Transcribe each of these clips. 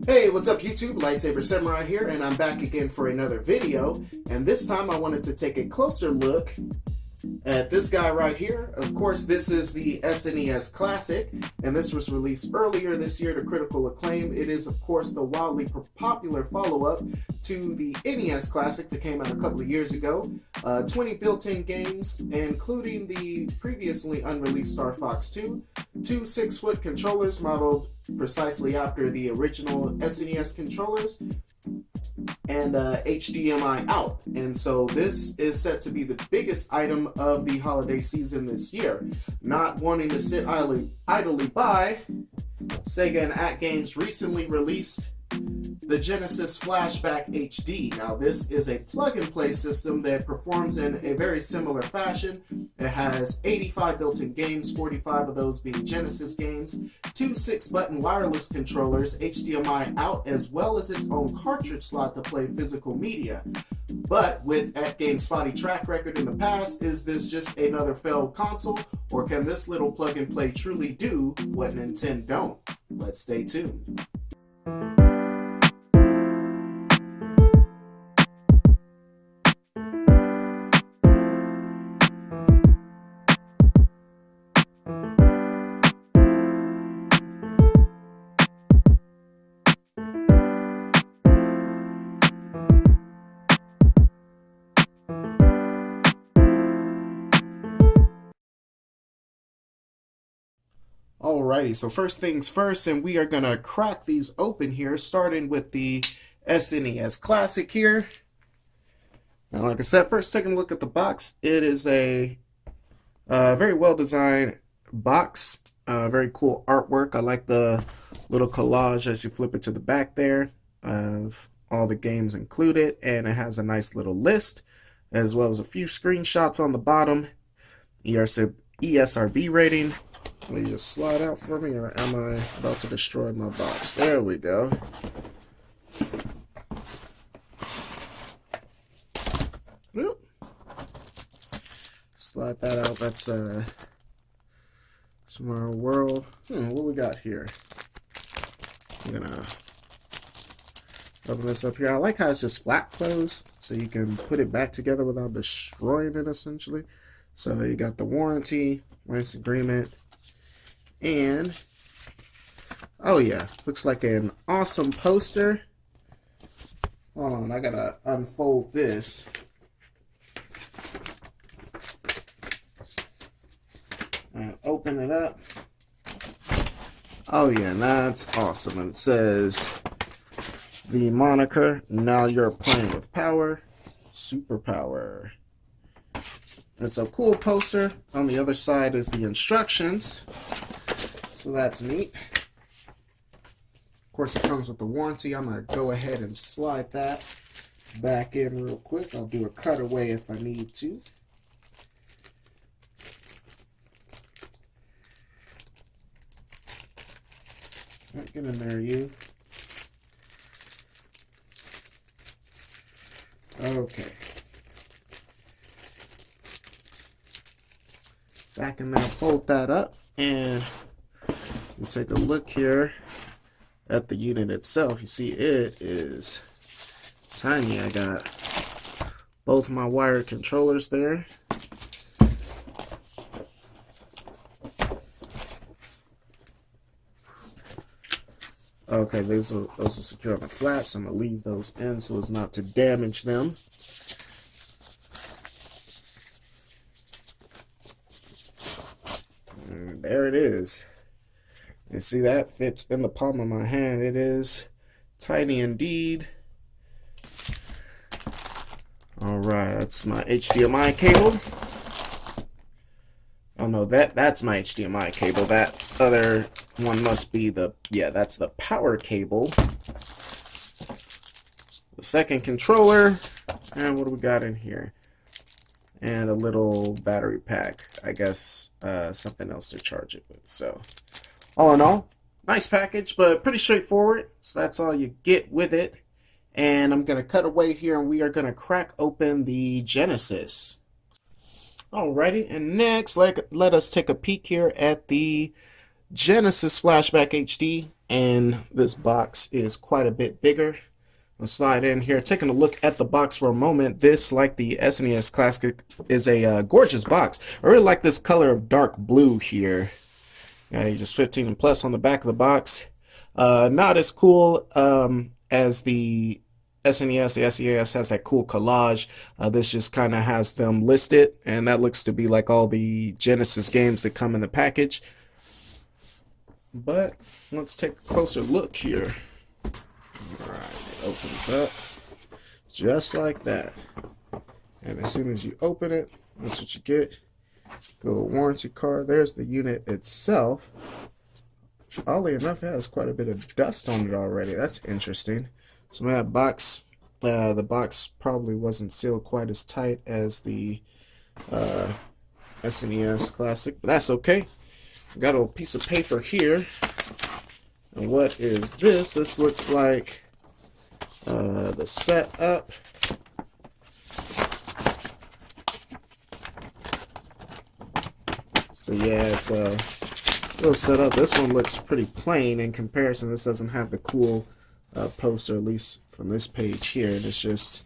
Hey, what's up YouTube? Lightsaber Samurai here, and I'm back again for another video. And this time I wanted to take a closer look at this guy right here. Of course, this is the SNES Classic, and this was released earlier this year to critical acclaim. It is, of course, the wildly popular follow-up to the NES Classic that came out a couple of years ago. 20 built-in games, including the previously unreleased Star Fox 2, two 6-foot controllers modeled precisely after the original SNES controllers, and HDMI out. And so this is set to be the biggest item of the holiday season this year. Not wanting to sit idly by, Sega and aginst recently released the Genesis Flashback HD. Now this is a plug-and-play system that performs in a very similar fashion. It has 85 built-in games, 45 of those being Genesis games, two 6-button wireless controllers, HDMI out, as well as its own cartridge slot to play physical media. But with aginst's spotty track record in the past, is this just another failed console, or can this little plug-and-play truly do what Nintendo don't? Let's stay tuned. Alrighty, so first things first, and we are going to crack these open here, starting with the SNES Classic here. Now, like I said, first taking a look at the box, it is a very well-designed box, very cool artwork. I like the little collage as you flip it to the back there of all the games included, and it has a nice little list, as well as a few screenshots on the bottom, ESRB rating. Let me just slide out for me, or am I about to destroy my box? There we go. Oop. Slide that out. That's Somewhere World. What we got here? I'm gonna open this up here. I like how it's just flat closed, so you can put it back together without destroying it, essentially. So you got the warranty agreement. And, oh yeah, looks like an awesome poster. Hold on, I gotta unfold this. And open it up. Oh yeah, that's awesome. And it says the moniker, "Now you're playing with power, superpower." It's a cool poster. On the other side is the instructions. So that's neat. Of course, it comes with the warranty. I'm going to go ahead and slide that back in real quick. I'll do a cutaway if I need to. Right, get in there, you. Okay. Back in there, fold that up, and we'll take a look here at the unit itself. You see it is tiny. I got both my wired controllers there. Okay, those will secure on the flaps. I'm going to leave those in so as not to damage them. And there it is. You see that fits in the palm of my hand. It is tiny indeed. Alright, that's my HDMI cable. Oh no, that's my HDMI cable. That other one must be that's the power cable. The second controller. And what do we got in here? And a little battery pack. I guess something else to charge it with. So, all in all, nice package, but pretty straightforward. So that's all you get with it. And I'm going to cut away here, and we are going to crack open the Genesis. Alrighty, and next, let us take a peek here at the Genesis Flashback HD. and this box is quite a bit bigger. I'll slide in here. Taking a look at the box for a moment, this, like the SNES Classic, is a gorgeous box. I really like this color of dark blue here. Got ages 15 and plus on the back of the box. Not as cool as the SNES. The SNES has that cool collage. This just kind of has them listed, and that looks to be like all the Genesis games that come in the package. But let's take a closer look here. Alright, it opens up just like that. And as soon as you open it, that's what you get. The little warranty card. There's the unit itself. Oddly enough, it has quite a bit of dust on it already. That's interesting. So that box, the box probably wasn't sealed quite as tight as the SNES Classic, but that's okay. Got a little piece of paper here. And what is this? This looks like the setup. So yeah, it's a little setup. This one looks pretty plain in comparison. This doesn't have the cool poster, at least from this page here. And it's just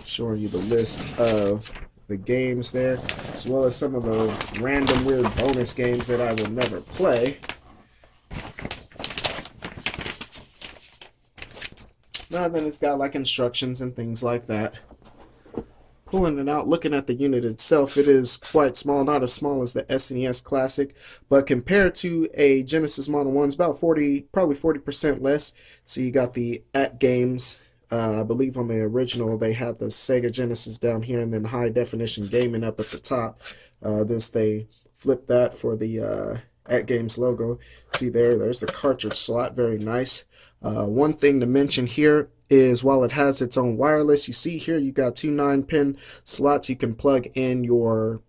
showing you the list of the games there, as well as some of the random weird bonus games that I will never play. Now then, it's got like instructions and things like that. Pulling it out, looking at the unit itself, it is quite small, not as small as the SNES Classic, but compared to a Genesis Model 1, it's about 40, probably 40% less. So you got the aginst. I believe on the original they had the Sega Genesis down here and then high definition gaming up at the top. This they flipped that for the aginst logo. See there's the cartridge slot, very nice. One thing to mention here is while it has its own wireless, you see here you got two 9-pin slots. You can plug in your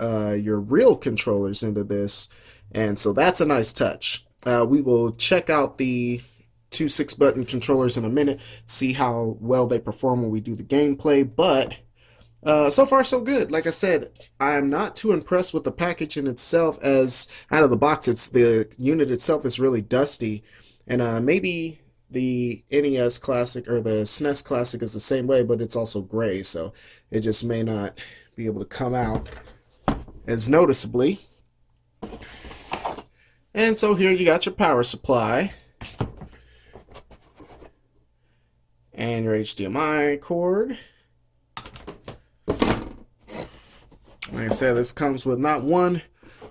real controllers into this, and so that's a nice touch. We will check out the two 6-button controllers in a minute, see how well they perform when we do the gameplay, but so far so good. Like I said, I'm not too impressed with the package in itself, as out of the box the unit itself is really dusty, and maybe the NES Classic or the SNES Classic is the same way, but it's also gray, so it just may not be able to come out as noticeably. And so here you got your power supply and your HDMI cord. Like I said, this comes with not one,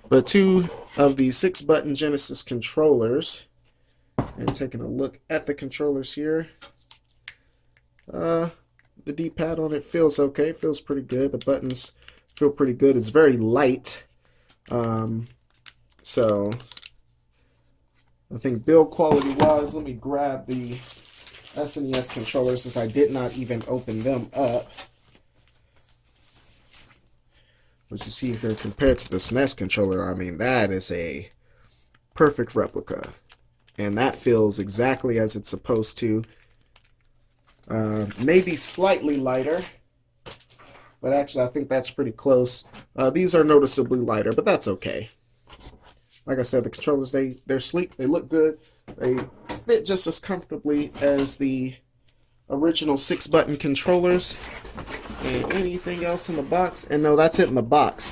but two of the 6-button Genesis controllers. And taking a look at the controllers here, the D-pad on it feels okay, feels pretty good. The buttons feel pretty good. It's very light, so I think build quality wise, let me grab the SNES controllers since I did not even open them up. What you see here compared to the SNES controller, I mean, that is a perfect replica. And that feels exactly as it's supposed to. Maybe slightly lighter, but actually I think that's pretty close. These are noticeably lighter, but that's okay. Like I said, the controllers, they're sleek, they look good, they fit just as comfortably as the original 6-button controllers. And anything else in the box? And no, that's it in the box.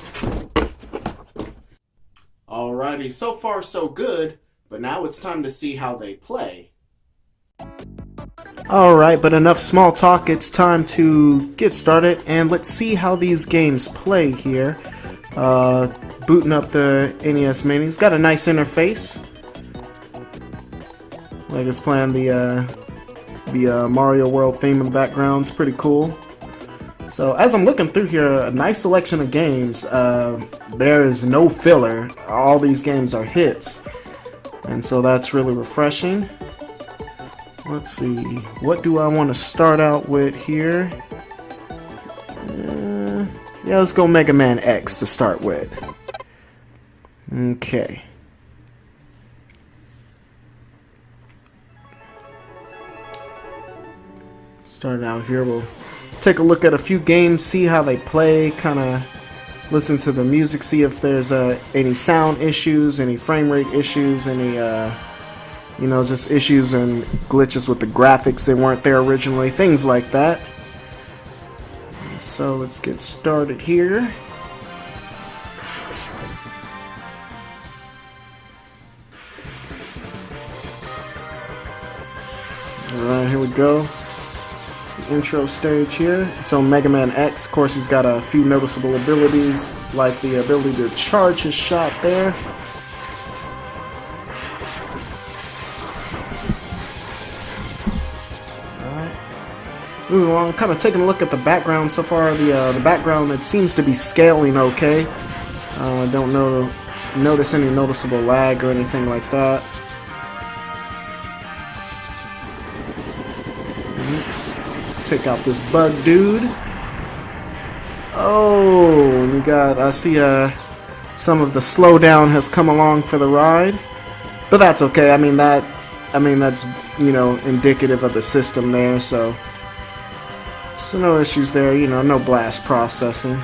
Alrighty, so far so good. But now it's time to see how they play. Alright, but enough small talk, it's time to get started, and let's see how these games play here. Booting up the NES Mini. It's got a nice interface. Like it's playing the Mario World theme in the background. It's pretty cool. So as I'm looking through here, a nice selection of games. There is no filler. All these games are hits. And so that's really refreshing. Let's see, what do I want to start out with here? Yeah, let's go Mega Man X to start with. Okay. Starting out here, we'll take a look at a few games, see how they play, kind of listen to the music, see if there's any sound issues, any frame rate issues, any You know, just issues and glitches with the graphics. They weren't there originally. Things like that. So let's get started here. Alright, here we go. Intro stage here. So Mega Man X, of course, he's got a few noticeable abilities, like the ability to charge his shot there. Alright. Ooh, well, I'm kind of taking a look at the background so far. The background, it seems to be scaling okay. Don't notice any noticeable lag or anything like that. Take out this bug dude. Oh, we got, I see some of the slowdown has come along for the ride, but that's okay. I mean that's, you know, indicative of the system there, so no issues there, you know, no blast processing.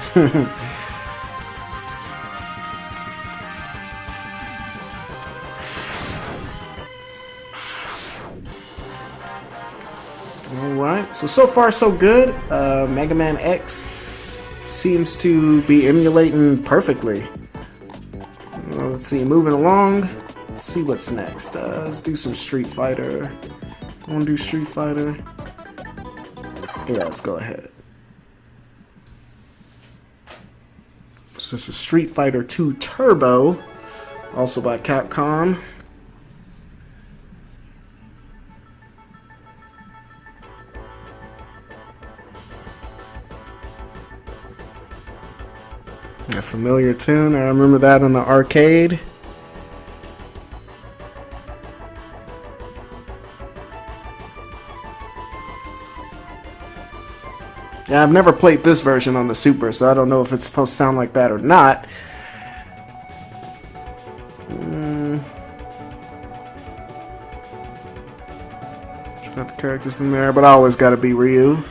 Alright, so far so good. Mega Man X seems to be emulating perfectly. Let's see, moving along. Let's see what's next. Let's do some Street Fighter. Want to do Street Fighter? Yeah, let's go ahead. So this is Street Fighter 2 Turbo, also by Capcom. A familiar tune. I remember that in the arcade. Yeah, I've never played this version on the Super, so I don't know if it's supposed to sound like that or not. Got the characters in there, but I always gotta be Ryu.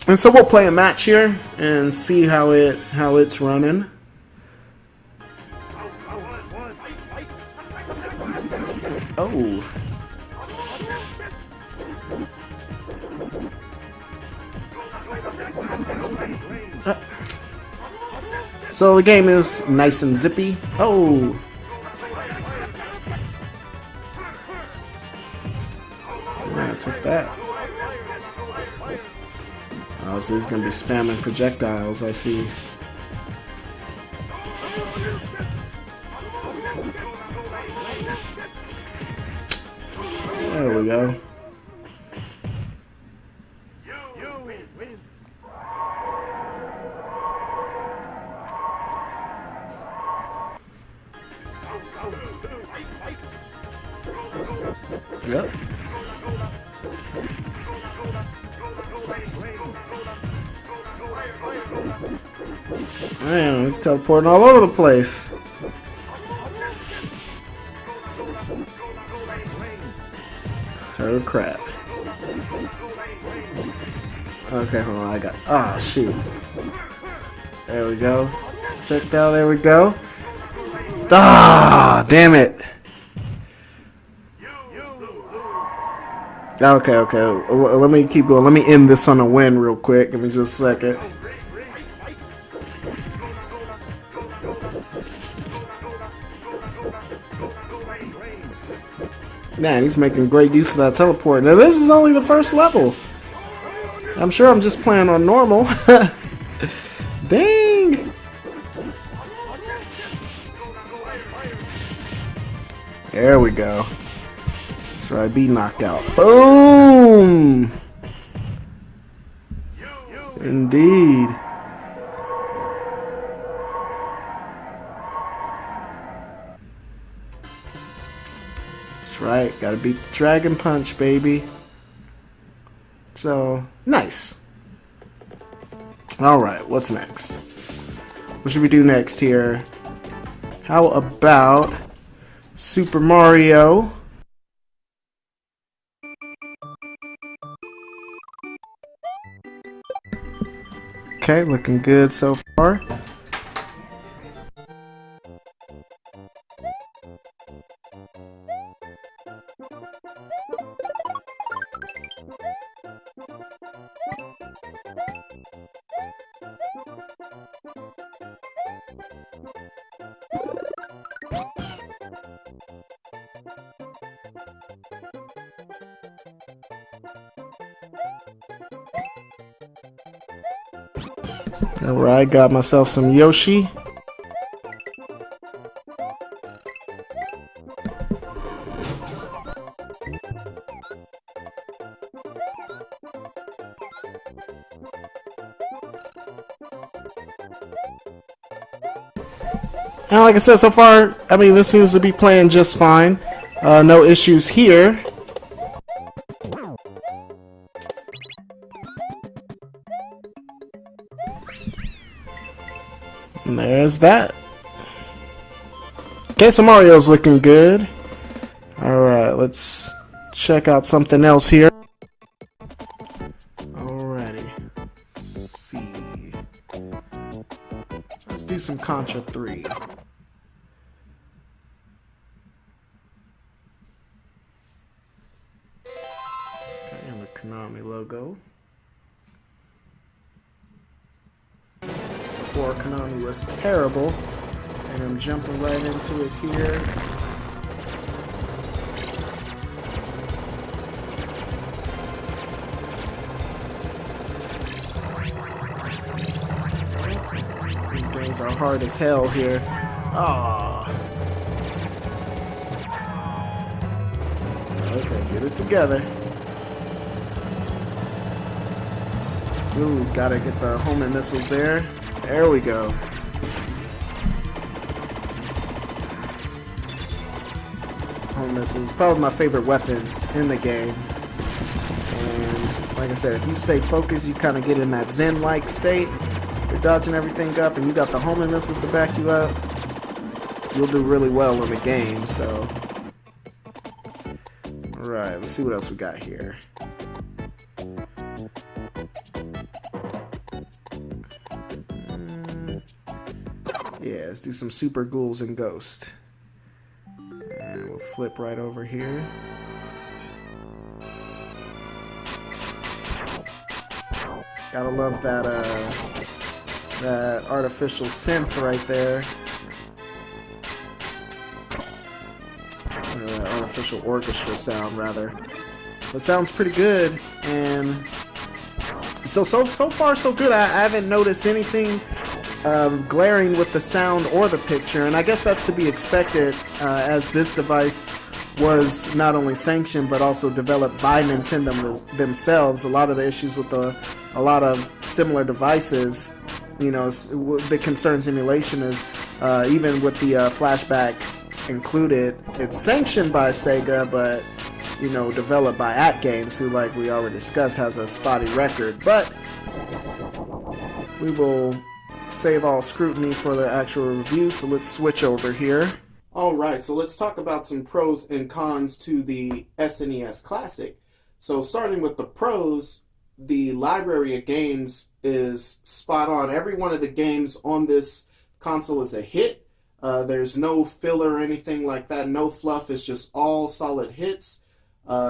And so we'll play a match here and see how it's running. Oh. So the game is nice and zippy. Oh. Let's hit that. Oh, so he's gonna be spamming projectiles, I see. There we go. Yep. Man, he's teleporting all over the place. Oh crap. Okay, hold on, I got, ah, shoot. There we go. Checked out, there we go. Ah, damn it. Okay, let me keep going. Let me end this on a win real quick. Give me just a second. Man, he's making great use of that teleport. Now, this is only the first level. I'm sure I'm just playing on normal. Dang! There we go. That's right, be knocked out. Boom! Indeed. That's right, gotta beat the Dragon Punch, baby. So, nice. Alright, what's next? What should we do next here? How about Super Mario? Okay, looking good so far. Alright, got myself some Yoshi. And like I said, so far, I mean, this seems to be playing just fine. No issues here. And there's that. Okay, so Mario's looking good. Alright, let's check out something else here. Alrighty. Let's see. Let's do some Contra 3. And the Konami logo. Before Konami was terrible, and I'm jumping right into it here. These games are hard as hell here. Ah. Okay, get it together. Ooh, gotta get the homing missiles there. There we go. Home missiles, probably my favorite weapon in the game. And like I said, if you stay focused, you kind of get in that zen-like state. You're dodging everything up, and you got the homing missiles to back you up. You'll do really well in the game. So, all right, let's see what else we got here. Yeah, let's do some Super Ghouls and Ghost. And we'll flip right over here. Gotta love that that artificial synth right there. Or that artificial orchestra sound, rather. It sounds pretty good, and so far so good. I haven't noticed anything glaring with the sound or the picture, and I guess that's to be expected, as this device was not only sanctioned but also developed by Nintendo themselves. A lot of the issues with a lot of similar devices, you know, that concerns emulation is even with the flashback included, it's sanctioned by Sega, but you know, developed by aginst, who, like we already discussed, has a spotty record. But we will save all scrutiny for the actual review, so let's switch over here. Alright, so let's talk about some pros and cons to the SNES Classic. So starting with the pros, the library of games is spot on. Every one of the games on this console is a hit. There's no filler or anything like that, no fluff, it's just all solid hits.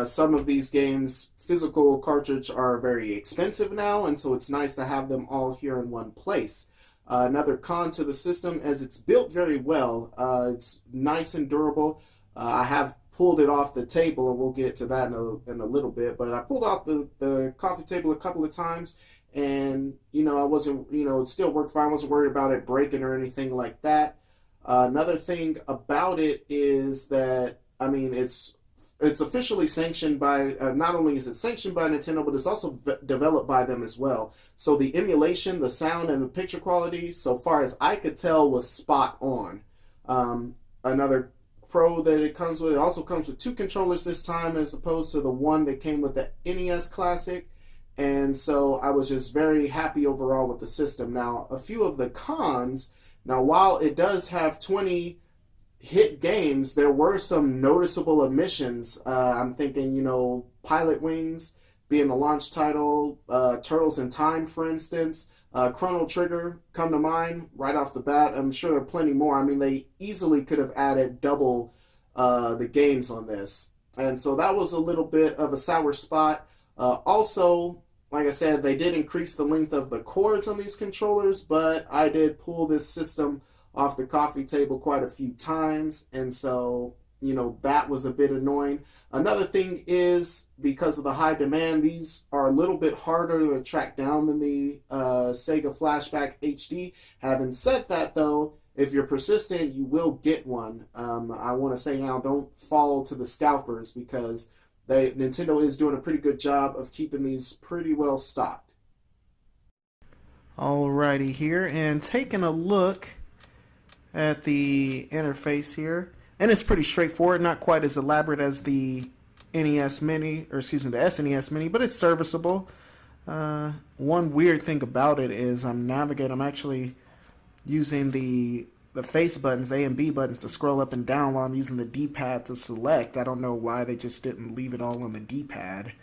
Some of these games, physical cartridge, are very expensive now, and so it's nice to have them all here in one place. Another con to the system is it's built very well. It's nice and durable. I have pulled it off the table, and we'll get to that in a little bit, but I pulled off the coffee table a couple of times, and you know, I wasn't, you know, it still worked fine. I wasn't worried about it breaking or anything like that. Another thing about it is that, I mean, it's officially sanctioned by, not only is it sanctioned by Nintendo, but it's also developed by them as well. So the emulation, the sound, and the picture quality, so far as I could tell, was spot on. Another pro that it comes with, it also comes with 2 controllers this time, as opposed to the one that came with the NES Classic. And so I was just very happy overall with the system. Now, a few of the cons. Now, while it does have 20 hit games, there were some noticeable omissions. I'm thinking, you know, Pilot Wings being the launch title, Turtles in Time, for instance, Chrono Trigger come to mind right off the bat. I'm sure there are plenty more. I mean, they easily could have added double the games on this. And so that was a little bit of a sour spot. Also, like I said, they did increase the length of the cords on these controllers, but I did pull this system off the coffee table quite a few times, and so, that was a bit annoying. Another thing is, because of the high demand, these are a little bit harder to track down than the Sega Flashback HD. Having said that, though, if you're persistent, you will get one. I want to say now, don't fall to the scalpers, because Nintendo is doing a pretty good job of keeping these pretty well stocked. Alrighty here, and taking a look at the interface here. And it's pretty straightforward, not quite as elaborate as the NES Mini, or excuse me, the SNES Mini, but it's serviceable. One weird thing about it is I'm actually using the face buttons, the A and B buttons, to scroll up and down while I'm using the D-pad to select. I don't know why they just didn't leave it all on the D-pad.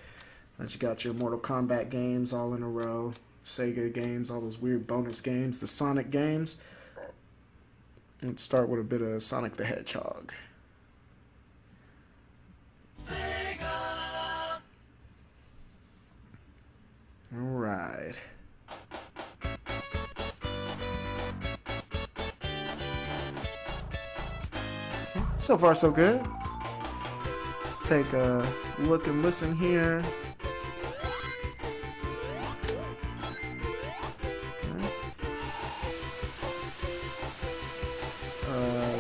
But you got your Mortal Kombat games all in a row, Sega games, all those weird bonus games, the Sonic games. Let's start with a bit of Sonic the Hedgehog. Alright. So far, so good. Let's take a look and listen here.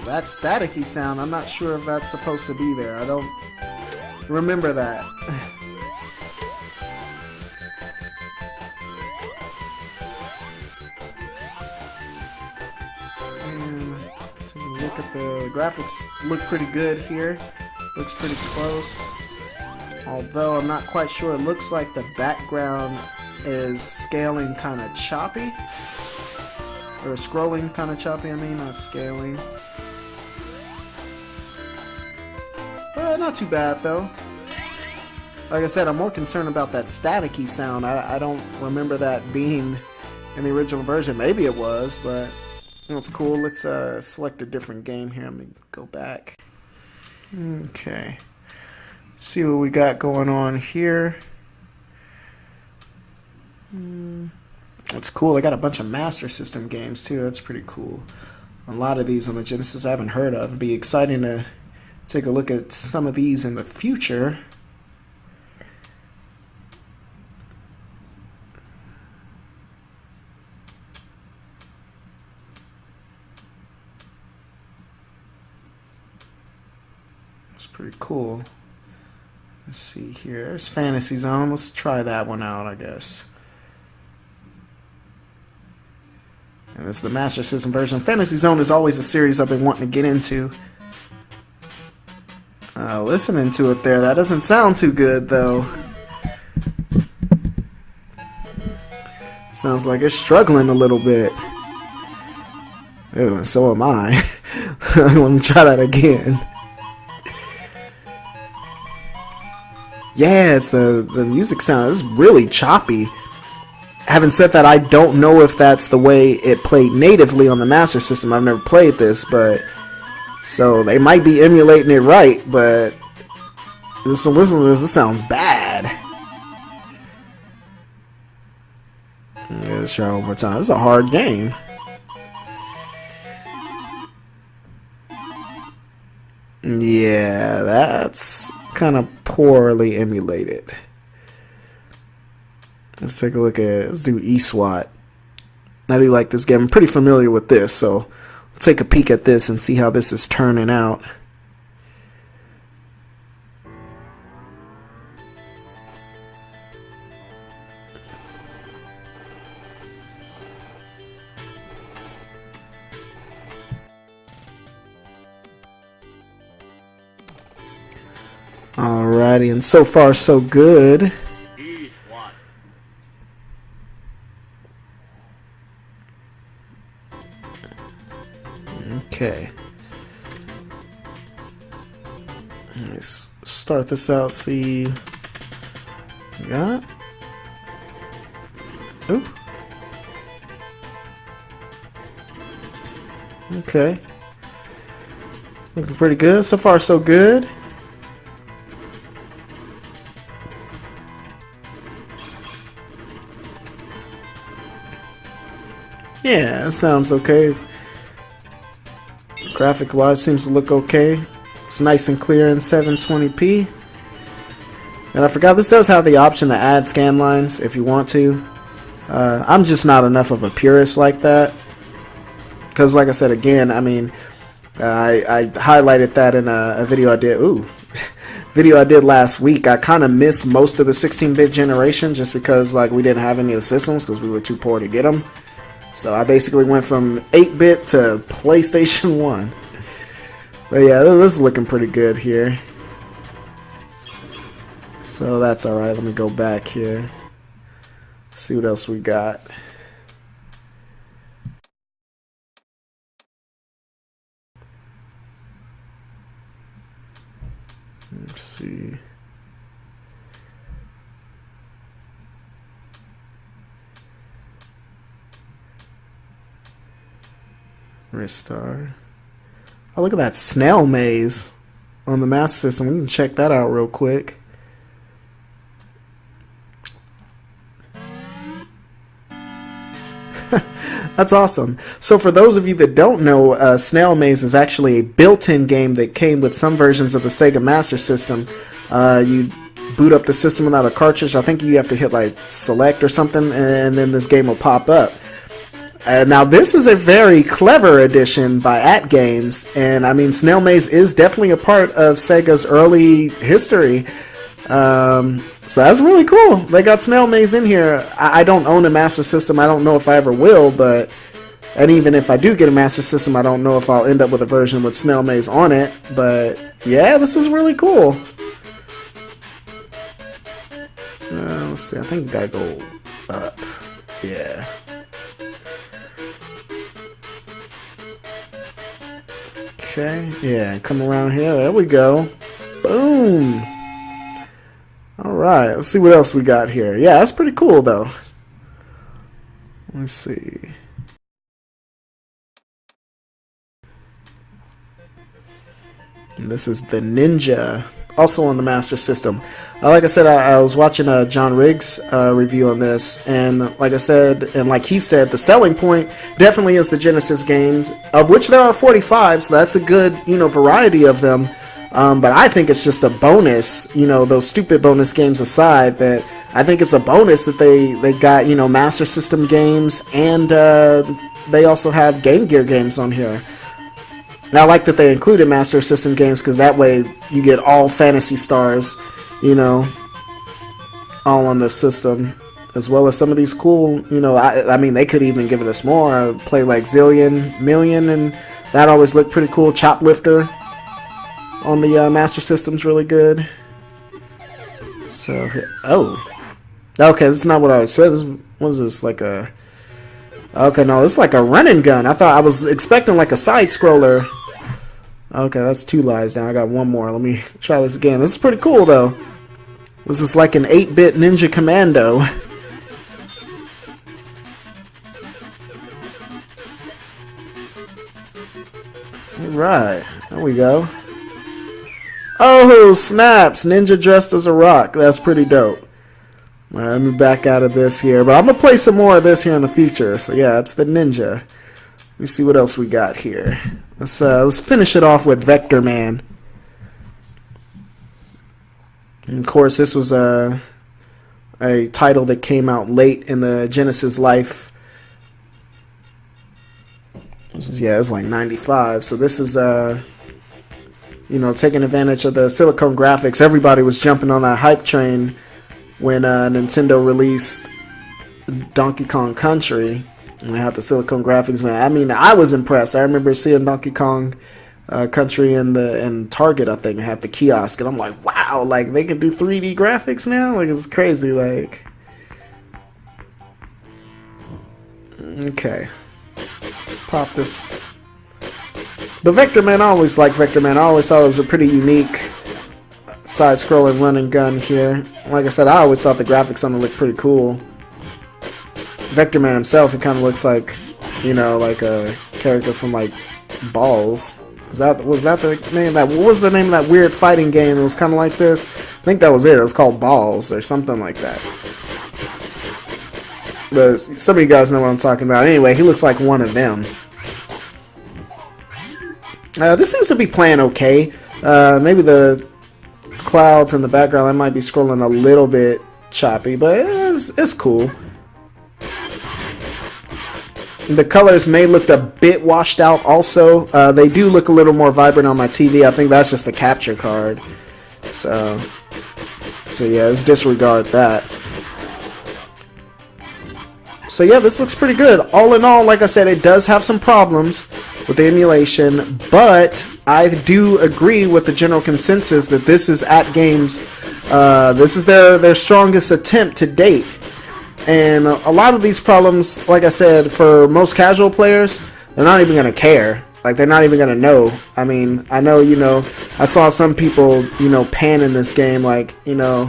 That staticky sound, I'm not sure if that's supposed to be there. I don't remember that. And take a look at the graphics. Look pretty good here. Looks pretty close. Although I'm not quite sure. It looks like the background is scaling kind of choppy. Or scrolling kind of choppy, not scaling. Not too bad though. Like I said, I'm more concerned about that staticky sound. I don't remember that being in the original version. Maybe it was, but that's cool. Let's select a different game here. Let me go back. Okay. See what we got going on here. That's cool. I got a bunch of Master System games too. That's pretty cool. A lot of these on the Genesis I haven't heard of. It'd be exciting to take a look at some of these in the future. It's pretty cool. Let's see here. There's Fantasy Zone. Let's try that one out, I guess. And it's the Master System version. Fantasy Zone is always a series I've been wanting to get into. Listening to it there, that doesn't sound too good though. Sounds like it's struggling a little bit. Ew, and so am I. Let me try that again. Yeah, it's the music sound is really choppy. Having said that, I don't know if that's the way it played natively on the Master System. I've never played this, but so they might be emulating it right, but just to listen to this, it sounds bad. Yeah, let's try one more time. This is a hard game. Yeah, that's kind of poorly emulated. Let's take a look at, let's do eSWAT. How do you like this game? I'm pretty familiar with this, so we'll take a peek at this and see how this is turning out. Alrighty, and so far so good. Okay. Let's start this out, see. We got. Ooh. Okay. Looking pretty good. So far so good. Yeah, it sounds okay. Graphic wise seems to look okay. It's nice and clear in 720p. And I forgot, this does have the option to add scan lines if you want to. I'm just not enough of a purist like that. Because like I said again, I mean, I highlighted that in a video I did. Video I did last week. I kind of missed most of the 16-bit generation just because like we didn't have any of the systems because we were too poor to get them. So I basically went from 8-bit to PlayStation 1. But yeah, this is looking pretty good here. So that's alright. Let me go back here. See what else we got. Let's see. Restart. Oh, look at that snail maze on the Master System. We can check that out real quick. That's awesome. So for those of you that don't know, Snail Maze is actually a built-in game that came with some versions of the Sega Master System. You boot up the system without a cartridge. I think you have to hit like select or something, and then this game will pop up. Now this is a very clever addition by Games, and I mean Snail Maze is definitely a part of Sega's early history. So that's really cool. They got Snail Maze in here. I don't own a Master System. I don't know if I ever will, and even if I do get a Master System, I don't know if I'll end up with a version with Snail Maze on it. But yeah, this is really cool. Let's see. I think we gotta go up. Yeah. Okay. Yeah. Come around here. There we go. Boom. Alright, let's see what else we got here. Yeah, that's pretty cool, though. Let's see. And this is the Ninja, also on the Master System. Like I said, I was watching John Riggs' review on this, and like I said, and like he said, the selling point definitely is the Genesis games, of which there are 45, so that's a good, variety of them. But I think it's just a bonus, those stupid bonus games aside, that I think it's a bonus that they got, Master System games, and they also have Game Gear games on here. Now I like that they included Master System games because that way you get all Phantasy Stars, all on the system, as well as some of these cool, I mean, they could even give it us more. Play like Zillion, Million, and that always looked pretty cool. Choplifter on the Master System's really good. So, okay, this is not what I was saying. What is this, like a... Okay, no, this is like a run and gun. I was expecting like a side-scroller. Okay, that's 2 lies now. I got one more. Let me try this again. This is pretty cool, though. This is like an 8-bit Ninja Commando. Alright, there we go. Oh, snaps! Ninja dressed as a rock. That's pretty dope. Alright, let me back out of this here. But I'm going to play some more of this here in the future. So yeah, it's the Ninja. Let me see what else we got here. Let's finish it off with Vector Man. And of course, this was a title that came out late in the Genesis life. It's like 95. So this is taking advantage of the silicone graphics. Everybody was jumping on that hype train when Nintendo released Donkey Kong Country, and they had the silicone graphics. And I mean, I was impressed. I remember seeing Donkey Kong Country in Target, I think, and had the kiosk, and I'm like, wow, like they can do 3D graphics now. Like it's crazy. Like, okay, let's pop this. But Vector Man, I always liked Vector Man. I always thought it was a pretty unique side-scrolling run and gun here. Like I said, I always thought the graphics on it looked pretty cool. Vector Man himself, it kind of looks like, like a character from like Balls. Was that the name of that? What was the name of that weird fighting game that was kind of like this? I think that was it. It was called Balls or something like that. But some of you guys know what I'm talking about. Anyway, he looks like one of them. This seems to be playing okay. Maybe the clouds in the background, I might be scrolling a little bit choppy, but it's cool. The colors may look a bit washed out also. They do look a little more vibrant on my TV. I think that's just the capture card. So yeah, let's disregard that. So yeah, this looks pretty good. All in all, like I said, it does have some problems with the emulation, but I do agree with the general consensus that this is aginst. This is their strongest attempt to date. And a lot of these problems, like I said, for most casual players, they're not even going to care. Like, they're not even going to know. I mean, I know, I saw some people, pan in this game, like, the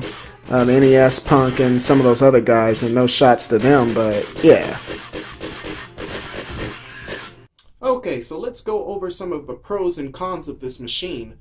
NES Punk and some of those other guys, and no shots to them, but yeah. Okay, so let's go over some of the pros and cons of this machine.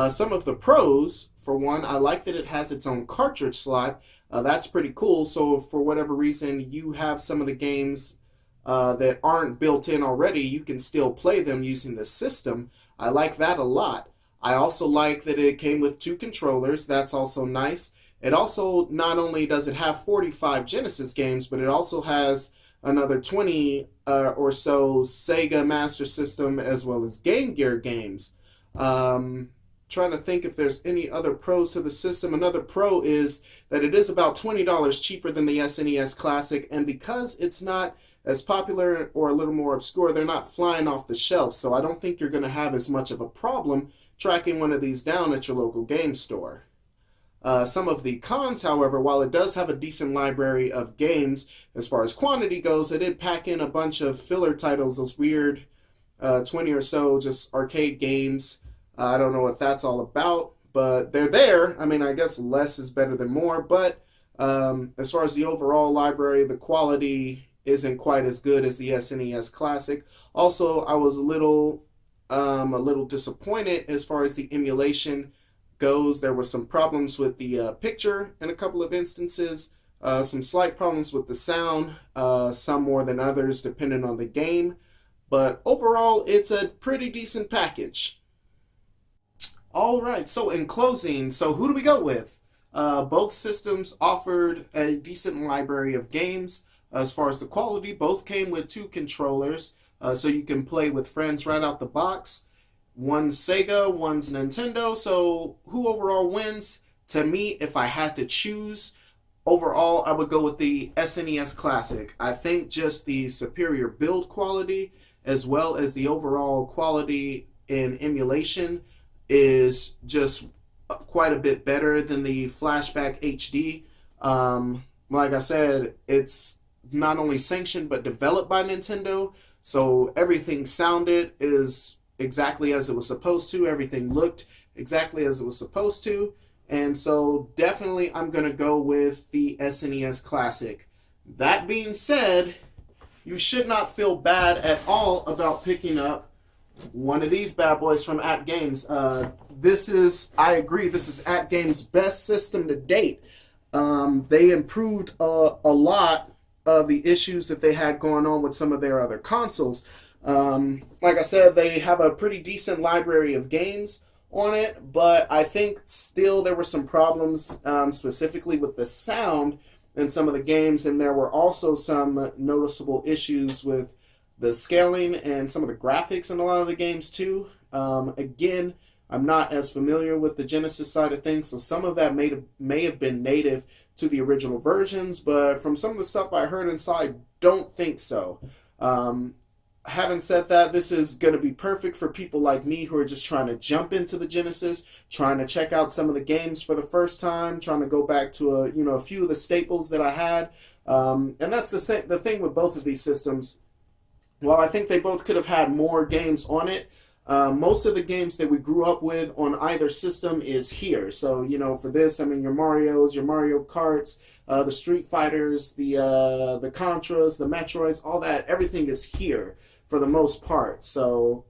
Some of the pros, for one, I like that it has its own cartridge slot. That's pretty cool. So if for whatever reason you have some of the games that aren't built in already, you can still play them using the system. I like that a lot. I also like that it came with 2 controllers. That's also nice. It also, not only does it have 45 Genesis games, but it also has another 20 or so Sega Master System as well as Game Gear games. Trying to think if there's any other pros to the system. Another pro is that it is about $20 cheaper than the SNES Classic, and because it's not as popular or a little more obscure, they're not flying off the shelf, so I don't think you're going to have as much of a problem tracking one of these down at your local game store. Some of the cons, however, while it does have a decent library of games, as far as quantity goes, it did pack in a bunch of filler titles, those weird 20 or so just arcade games. I don't know what that's all about, but they're there. I mean, I guess less is better than more, but as far as the overall library, the quality isn't quite as good as the SNES Classic. Also, I was a little disappointed as far as the emulation goes. There were some problems with the picture in a couple of instances, some slight problems with the sound, some more than others depending on the game, but overall, it's a pretty decent package. All right, so in closing, so who do we go with? Both systems offered a decent library of games. As far as the quality, both came with 2 controllers, so you can play with friends right out the box. One's Sega, one's Nintendo, so who overall wins? To me, if I had to choose, overall, I would go with the SNES Classic. I think just the superior build quality, as well as the overall quality in emulation, is just quite a bit better than the Flashback HD. Like I said, it's not only sanctioned but developed by Nintendo, so everything sounded is exactly as it was supposed to. Everything looked exactly as it was supposed to, and so definitely I'm going to go with the SNES Classic. That being said, you should not feel bad at all about picking up one of these bad boys from aginst. I agree, this is aginst's best system to date. They improved a lot of the issues that they had going on with some of their other consoles. Like I said, they have a pretty decent library of games on it, but I think still there were some problems specifically with the sound in some of the games, and there were also some noticeable issues with the scaling and some of the graphics in a lot of the games too. Again, I'm not as familiar with the Genesis side of things, so some of that may have been native to the original versions, but from some of the stuff I heard and saw, I don't think so. Having said that, this is going to be perfect for people like me who are just trying to jump into the Genesis, trying to check out some of the games for the first time, trying to go back to a few of the staples that I had. And that's the thing with both of these systems. While I think they both could have had more games on it, most of the games that we grew up with on either system is here. So, for this, I mean, your Marios, your Mario Karts, the Street Fighters, the Contras, the Metroids, all that, everything is here for the most part. So,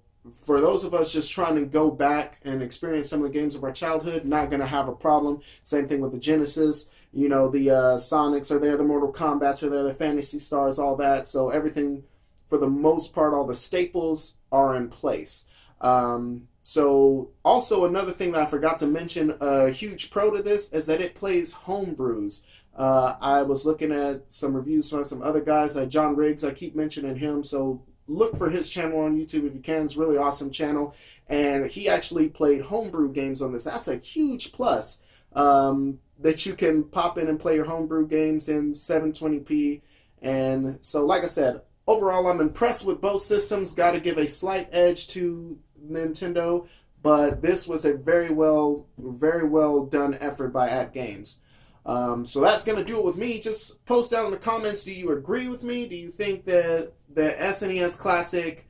for those of us just trying to go back and experience some of the games of our childhood, not going to have a problem. Same thing with the Genesis. The Sonics are there, the Mortal Kombats are there, the Phantasy Stars, all that. So, everything, for the most part, all the staples are in place. So So also another thing that I forgot to mention, a huge pro to this is that it plays homebrews. I was looking at some reviews from some other guys, like John Riggs. I keep mentioning him, so look for his channel on YouTube if you can. It's a really awesome channel, and he actually played homebrew games on this. That's a huge plus, that you can pop in and play your homebrew games in 720p. And so, like I said, overall I'm impressed with both systems. Got to give a slight edge to Nintendo, but this was a very well done effort by aginst. So that's going to do it with me. Just post down in the comments, do you agree with me? Do you think that the SNES Classic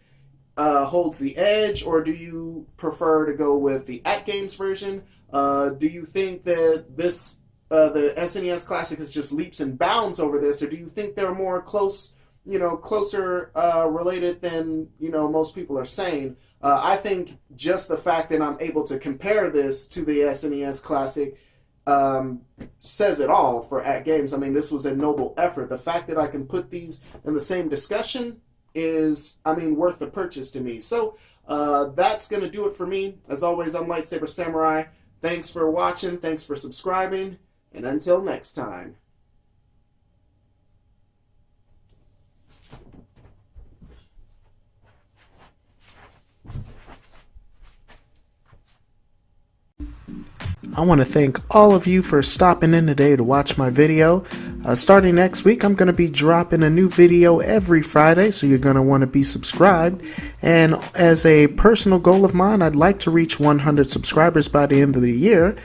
holds the edge, or do you prefer to go with the aginst version? Do you think that this the SNES Classic is just leaps and bounds over this, or do you think they're more closer related than most people are saying? I think just the fact that I'm able to compare this to the SNES Classic says it all for aginst. I mean, this was a noble effort. The fact that I can put these in the same discussion is, worth the purchase to me. So that's going to do it for me. As always, I'm Lightsaber Samurai. Thanks for watching. Thanks for subscribing. And until next time. I want to thank all of you for stopping in today to watch my video. Starting next week, I'm going to be dropping a new video every Friday, so you're going to want to be subscribed. And as a personal goal of mine, I'd like to reach 100 subscribers by the end of the year.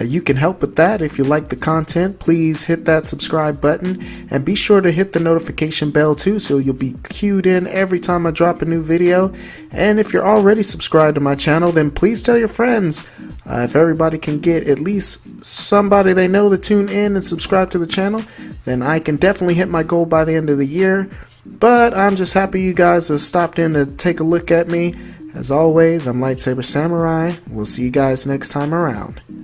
You can help with that. If you like the content, please hit that subscribe button, and be sure to hit the notification bell too, so you'll be cued in every time I drop a new video. And if you're already subscribed to my channel, then please tell your friends. If everybody can get at least somebody they know to tune in and subscribe to the channel, then I can definitely hit my goal by the end of the year. But I'm just happy you guys have stopped in to take a look at me. As always, I'm Lightsaber Samurai. We'll see you guys next time around.